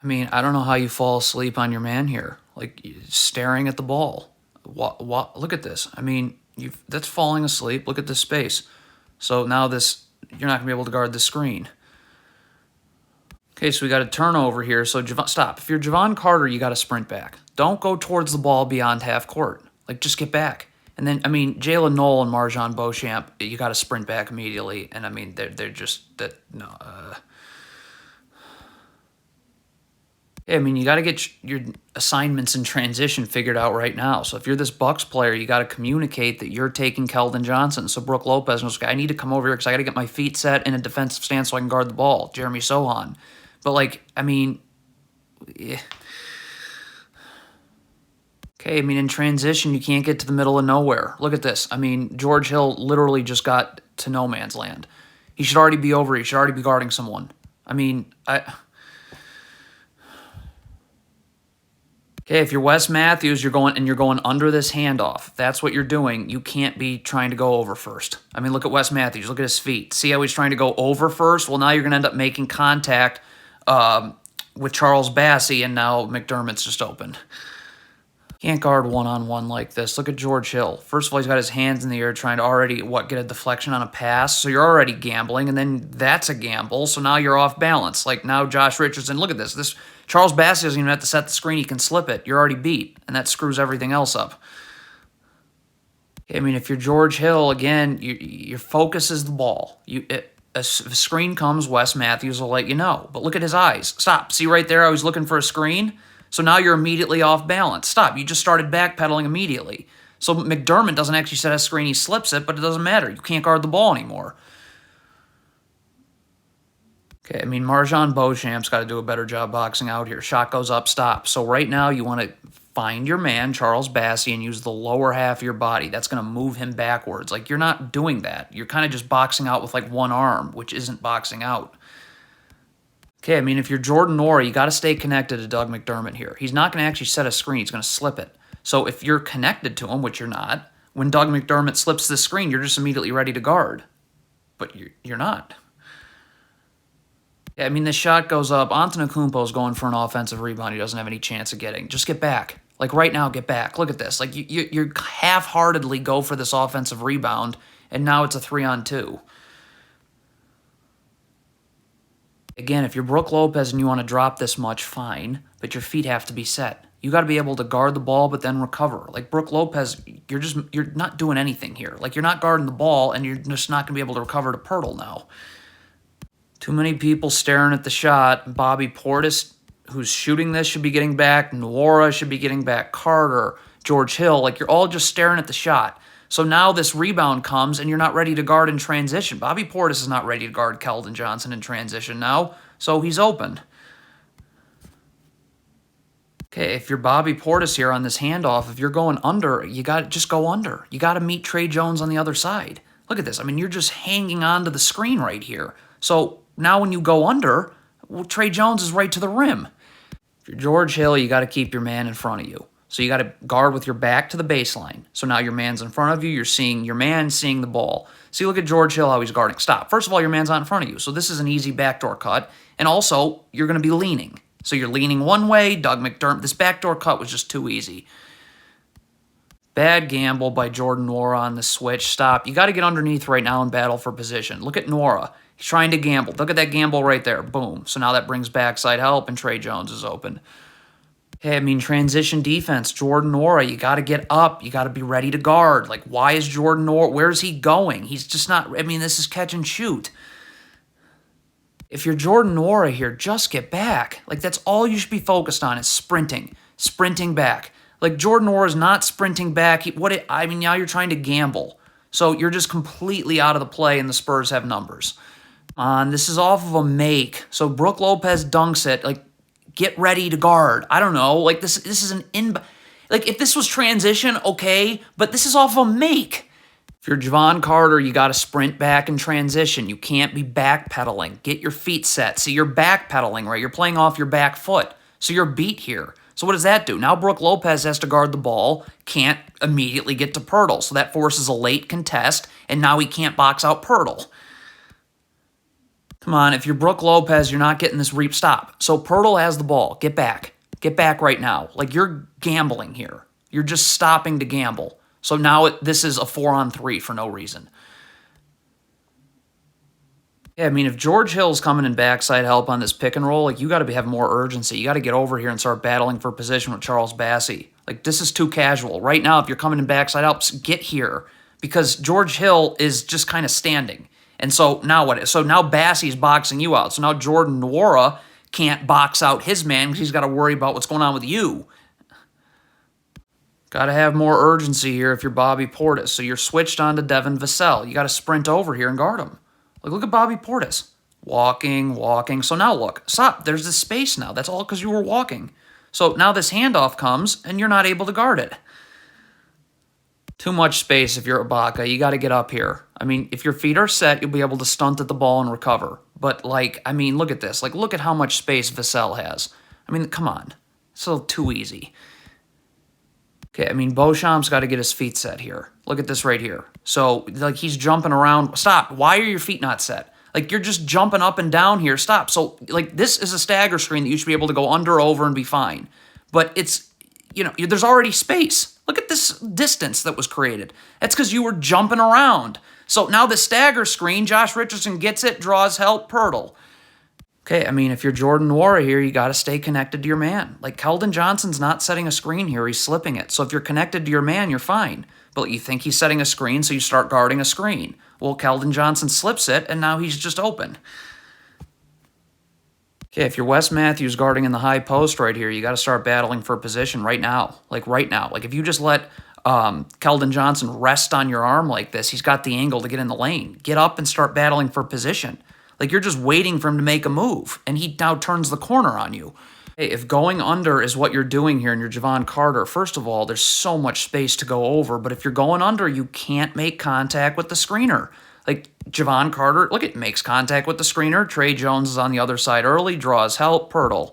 I mean, I don't know how you fall asleep on your man here, like staring at the ball. Look at this. I mean, that's falling asleep. Look at this space. So now you're not gonna be able to guard the screen. Okay, so we got a turnover here. So stop. If you're Javon Carter, you got to sprint back. Don't go towards the ball beyond half court. Like, just get back. And then, I mean, Jalen Knoll and Marjon Beauchamp, you got to sprint back immediately. And I mean, they're just that no. Yeah, I mean, you got to get your assignments in transition figured out right now. So if you're this Bucks player, you got to communicate that you're taking Keldon Johnson. So Brook Lopez knows, I need to come over here because I got to get my feet set in a defensive stance so I can guard the ball. Jeremy Sohan. But, like, I mean, yeah. Okay, I mean, in transition, you can't get to the middle of nowhere. Look at this. I mean, George Hill literally just got to no man's land. He should already be over. He should already be guarding someone. I mean, Okay, if you're Wes Matthews, you're going under this handoff. That's what you're doing. You can't be trying to go over first. I mean, look at Wes Matthews. Look at his feet. See how he's trying to go over first? Well, now you're going to end up making contact with Charles Bassey, and now McDermott's just open. Can't guard one-on-one like this. Look at George Hill. First of all, he's got his hands in the air trying to already, get a deflection on a pass. So you're already gambling, and then that's a gamble. So now you're off balance. Like now Josh Richardson, look at this. This Charles Bassey doesn't even have to set the screen. He can slip it. You're already beat, and that screws everything else up. I mean, if you're George Hill, again, your focus is the ball. If a screen comes, Wes Matthews will let you know. But look at his eyes. Stop. See right there? I was looking for a screen. So now you're immediately off balance. Stop. You just started backpedaling immediately. So McDermott doesn't actually set a screen. He slips it, but it doesn't matter. You can't guard the ball anymore. Okay, I mean, Marjon Beauchamp's got to do a better job boxing out here. Shot goes up, stop. So right now you want to find your man, Charles Bassey, and use the lower half of your body. That's going to move him backwards. Like, you're not doing that. You're kind of just boxing out with, like, one arm, which isn't boxing out. Okay, I mean, if you're Jordan Nwora, you got to stay connected to Doug McDermott here. He's not going to actually set a screen. He's going to slip it. So if you're connected to him, which you're not, when Doug McDermott slips the screen, you're just immediately ready to guard. But you're not. Yeah, I mean, this shot goes up. Antetokounmpo's going for an offensive rebound he doesn't have any chance of getting. Just get back. Like, right now, get back. Look at this. Like, you half-heartedly go for this offensive rebound, and now it's a 3-on-2. Again, if you're Brook Lopez and you want to drop this much, fine, but your feet have to be set. You got to be able to guard the ball but then recover. Like Brook Lopez, you're not doing anything here. Like, you're not guarding the ball, and you're just not going to be able to recover to Pirtle now. Too many people staring at the shot. Bobby Portis, who's shooting this, should be getting back. Nwora should be getting back. Carter, George Hill, like, you're all just staring at the shot. So now this rebound comes, and you're not ready to guard in transition. Bobby Portis is not ready to guard Keldon Johnson in transition now, so he's open. Okay, if you're Bobby Portis here on this handoff, if you're going under, you got to just go under. You got to meet Trey Jones on the other side. Look at this. I mean, you're just hanging on to the screen right here. So now when you go under, well, Trey Jones is right to the rim. If you're George Hill, you got to keep your man in front of you. So you got to guard with your back to the baseline. So now your man's in front of you. You're seeing your man seeing the ball. See, look at George Hill, how he's guarding. Stop. First of all, your man's not in front of you. So this is an easy backdoor cut. And also, you're going to be leaning. So you're leaning one way. Doug McDermott. This backdoor cut was just too easy. Bad gamble by Jordan Nwora on the switch. Stop. You got to get underneath right now and battle for position. Look at Nwora. He's trying to gamble. Look at that gamble right there. Boom. So now that brings backside help, and Trey Jones is open. Hey, I mean, transition defense, Jordan Nwora, you got to get up. You got to be ready to guard. Like, why is Jordan Nwora, where's he going? He's just not, I mean, this is catch and shoot. If you're Jordan Nwora here, just get back. Like, that's all you should be focused on is sprinting. Sprinting back. Like, Jordan Nwora is not sprinting back. I mean, now you're trying to gamble. So you're just completely out of the play, and the Spurs have numbers. This is off of a make. So Brook Lopez dunks it. Like, get ready to guard. I don't know. Like, this is an like, if this was transition, okay, but this is off of a make. If you're Javon Carter, you got to sprint back in transition. You can't be backpedaling. Get your feet set. See, you're backpedaling, right? You're playing off your back foot. So you're beat here. So what does that do? Now Brook Lopez has to guard the ball, can't immediately get to Pirtle. So that forces a late contest, and now he can't box out Pirtle. Come on, if you're Brook Lopez, you're not getting this reap. Stop. So Pirtle has the ball. Get back. Get back right now. Like, you're gambling here. You're just stopping to gamble. So now this is a 4-on-3 for no reason. Yeah, I mean, if George Hill's coming in backside help on this pick and roll, like, you got to have more urgency. You got to get over here and start battling for position with Charles Bassey. Like, this is too casual. Right now, if you're coming in backside help, get here. Because George Hill is just kind of standing. And so now what? So now Bassey's boxing you out. So now Jordan Nwora can't box out his man because he's got to worry about what's going on with you. Got to have more urgency here if you're Bobby Portis. So you're switched on to Devin Vassell. You got to sprint over here and guard him. Like, look at Bobby Portis. Walking, walking. So now look. Stop. There's this space now. That's all because you were walking. So now this handoff comes, and you're not able to guard it. Too much space if you're Ibaka. You got to get up here. I mean, if your feet are set, you'll be able to stunt at the ball and recover. But, like, I mean, look at this. Like, look at how much space Vassell has. I mean, come on. It's a little too easy. Okay, I mean, Beauchamp's got to get his feet set here. Look at this right here. So, like, he's jumping around. Stop. Why are your feet not set? Like, you're just jumping up and down here. Stop. So, like, this is a stagger screen that you should be able to go under, over, and be fine. But it's, you know, there's already space. Look at this distance that was created. That's because you were jumping around. So now the stagger screen, Josh Richardson gets it, draws help, Pirtle. Okay, I mean, if you're Jordan Nwora here, you got to stay connected to your man. Like, Keldon Johnson's not setting a screen here. He's slipping it. So if you're connected to your man, you're fine. But you think he's setting a screen, so you start guarding a screen. Well, Keldon Johnson slips it, and now he's just open. Okay, if you're Wes Matthews guarding in the high post right here, you got to start battling for position right now. Like, right now. Like, if you just let Keldon Johnson rest on your arm like this, he's got the angle to get in the lane. Get up and start battling for position. Like, you're just waiting for him to make a move, and he now turns the corner on you. Hey, if going under is what you're doing here and you're Javon Carter, first of all, there's so much space to go over, but if you're going under, you can't make contact with the screener. Like, Javon Carter, look, it makes contact with the screener. Trey Jones is on the other side early, draws help, Pirtle.